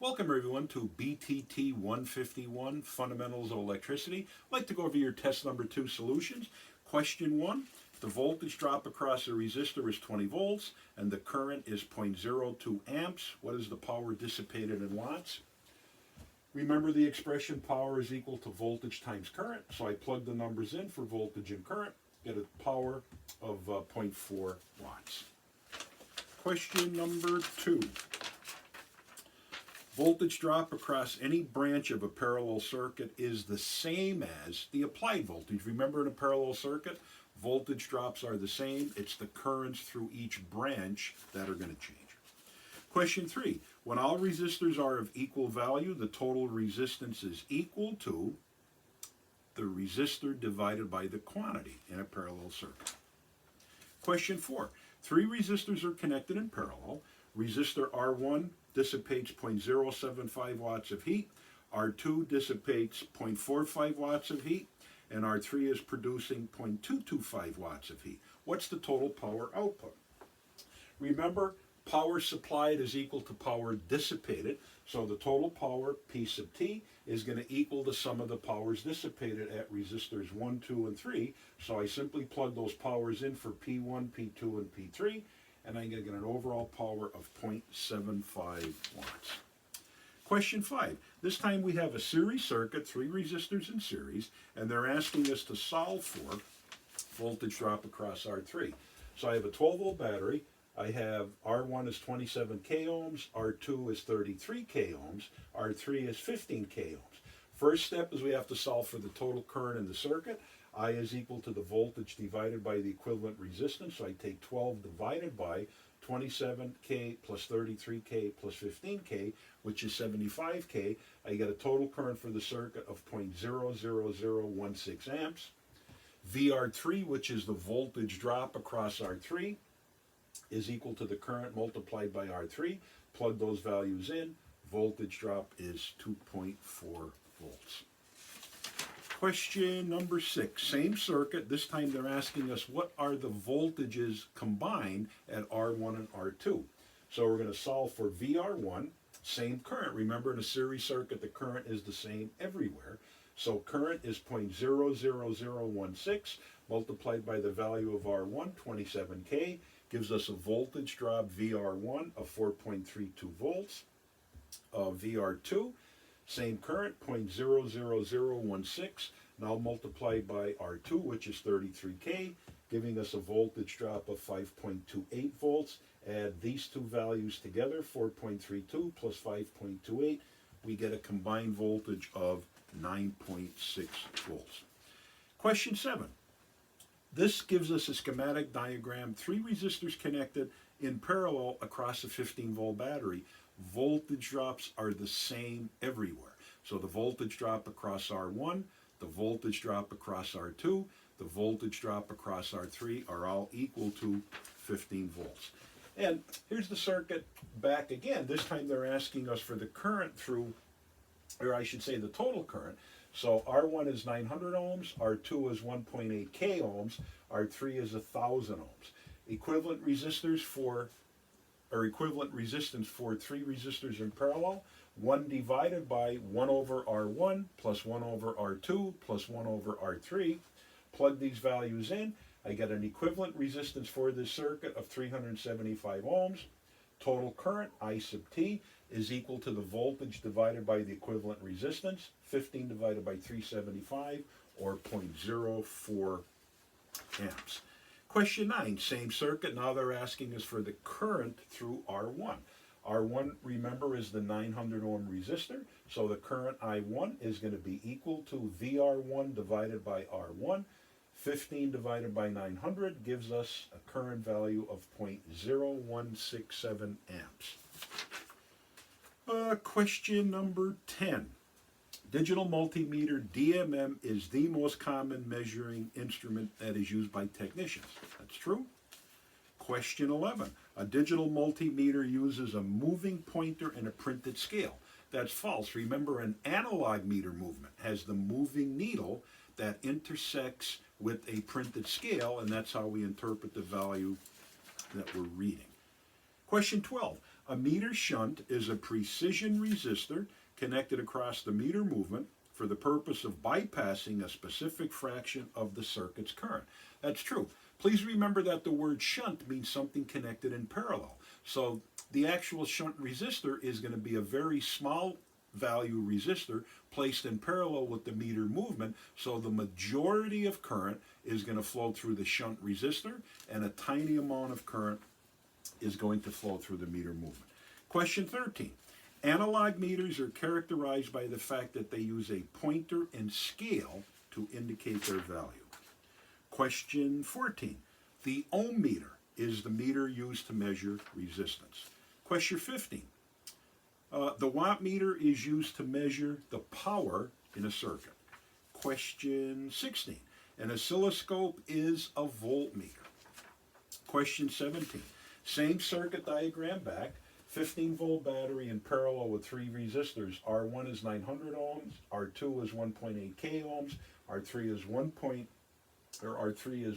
Welcome everyone to BTT 151, Fundamentals of Electricity. I'd like to go over your test number 2 solutions. Question 1, the voltage drop across a resistor is 20 volts and the current is 0.02 amps. What is the power dissipated in watts? Remember the expression power is equal to voltage times current, so I plug the numbers in for voltage and current, get a power of 0.4 watts. Question number 2. Voltage drop across any branch of a parallel circuit is the same as the applied voltage. Remember, in a parallel circuit, voltage drops are the same. It's the currents through each branch that are going to change. Question 3. When all resistors are of equal value, the total resistance is equal to the resistor divided by the quantity in a parallel circuit. Question 4. 3 resistors are connected in parallel. Resistor R1 dissipates 0.075 watts of heat, R2 dissipates 0.45 watts of heat, and R3 is producing 0.225 watts of heat. What's the total power output? Remember, power supplied is equal to power dissipated, so the total power, P sub T, is going to equal the sum of the powers dissipated at resistors 1, 2, and 3, so I simply plug those powers in for P1, P2, and P3, and I'm going to get an overall power of 0.75 watts. Question 5. This time we have a series circuit, 3 resistors in series, and they're asking us to solve for voltage drop across R3. So I have a 12-volt battery. I have R1 is 27 k ohms, R2 is 33 k ohms, R3 is 15 k ohms. First step is we have to solve for the total current in the circuit. I is equal to the voltage divided by the equivalent resistance, so I take 12 divided by 27K plus 33K plus 15K, which is 75K. I get a total current for the circuit of 0.00016 amps. VR3, which is the voltage drop across R3, is equal to the current multiplied by R3. Plug those values in. Voltage drop is 2.4 volts. Question number 6, same circuit. This time they're asking us what are the voltages combined at R1 and R2. So we're going to solve for VR1, same current. Remember, in a series circuit, the current is the same everywhere. So current is 0.00016 multiplied by the value of R1, 27K, gives us a voltage drop VR1 of 4.32 volts. VR2, same current, 0.00016, now multiplied by R2, which is 33K, giving us a voltage drop of 5.28 volts. Add these two values together, 4.32 plus 5.28, we get a combined voltage of 9.6 volts. Question 7. This gives us a schematic diagram, 3 resistors connected in parallel across a 15-volt battery. Voltage drops are the same everywhere. So the voltage drop across R1, the voltage drop across R2, the voltage drop across R3 are all equal to 15 volts. And here's the circuit back again. This time they're asking us for the current through, or I should say the total current. So R1 is 900 ohms, R2 is 1.8 k ohms, R3 is 1,000 ohms. Equivalent resistors for equivalent resistance for 3 resistors in parallel, 1 divided by 1 over R1 plus 1 over R2 plus 1 over R3. Plug these values in. I get an equivalent resistance for this circuit of 375 ohms. Total current, I sub T, is equal to the voltage divided by the equivalent resistance, 15 divided by 375, or 0.04 amps. Question 9, same circuit. Now they're asking us for the current through R1. R1, remember, is the 900 ohm resistor, so the current I1 is going to be equal to VR1 divided by R1. 15 divided by 900 gives us a current value of 0.0167 amps. Question number 10. Digital multimeter, DMM, is the most common measuring instrument that is used by technicians. That's true. Question 11. A digital multimeter uses a moving pointer and a printed scale. That's false. Remember, an analog meter movement has the moving needle that intersects with a printed scale, and that's how we interpret the value that we're reading. Question 12. A meter shunt is a precision resistor connected across the meter movement for the purpose of bypassing a specific fraction of the circuit's current. That's true. Please remember that the word shunt means something connected in parallel. So the actual shunt resistor is going to be a very small value resistor placed in parallel with the meter movement, so the majority of current is going to flow through the shunt resistor and a tiny amount of current is going to flow through the meter movement. Question 13. Analog meters are characterized by the fact that they use a pointer and scale to indicate their value. Question 14. The ohm meter is the meter used to measure resistance. Question 15. The watt meter is used to measure the power in a circuit. Question 16. An oscilloscope is a voltmeter. Question 17. Same circuit diagram back. 15-volt battery in parallel with 3 resistors. R1 is 900 ohms, R2 is 1.8 k ohms, R3 is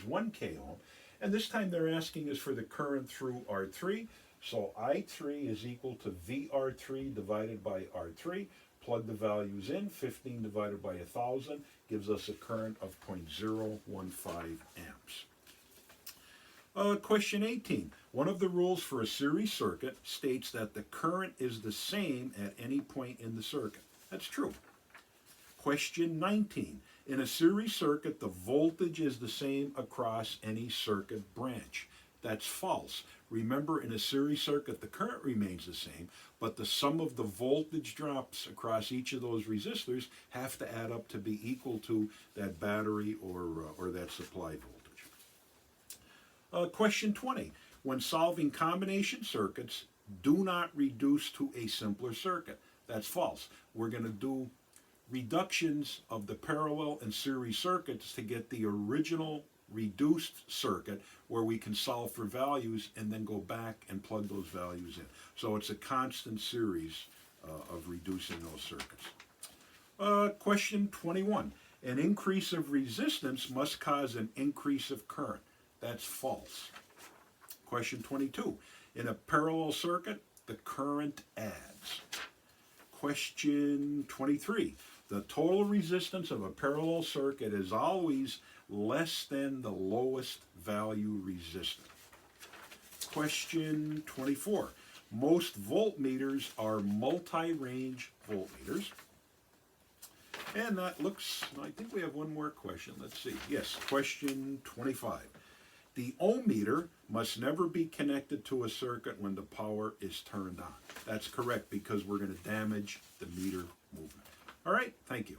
1 k ohm. And this time they're asking us for the current through R3. So I3 is equal to VR3 divided by R3. Plug the values in. 15 divided by 1,000 gives us a current of 0.015 amps. Question 18. One of the rules for a series circuit states that the current is the same at any point in the circuit. That's true. Question 19. In a series circuit, the voltage is the same across any circuit branch. That's false. Remember, in a series circuit, the current remains the same, but the sum of the voltage drops across each of those resistors have to add up to be equal to that battery or that supply voltage. Question 20. When solving combination circuits, do not reduce to a simpler circuit. That's false. We're going to do reductions of the parallel and series circuits to get the original reduced circuit where we can solve for values and then go back and plug those values in. So it's a constant series of reducing those circuits. Question 21. An increase of resistance must cause an increase of current. That's false. Question 22. In a parallel circuit, the current adds. Question 23. The total resistance of a parallel circuit is always less than the lowest value resistor. Question 24. Most voltmeters are multi-range voltmeters. And that looks, I think we have one more question. Let's see. Yes, question 25. The ohm meter must never be connected to a circuit when the power is turned on. That's correct, because we're going to damage the meter movement. All right, thank you.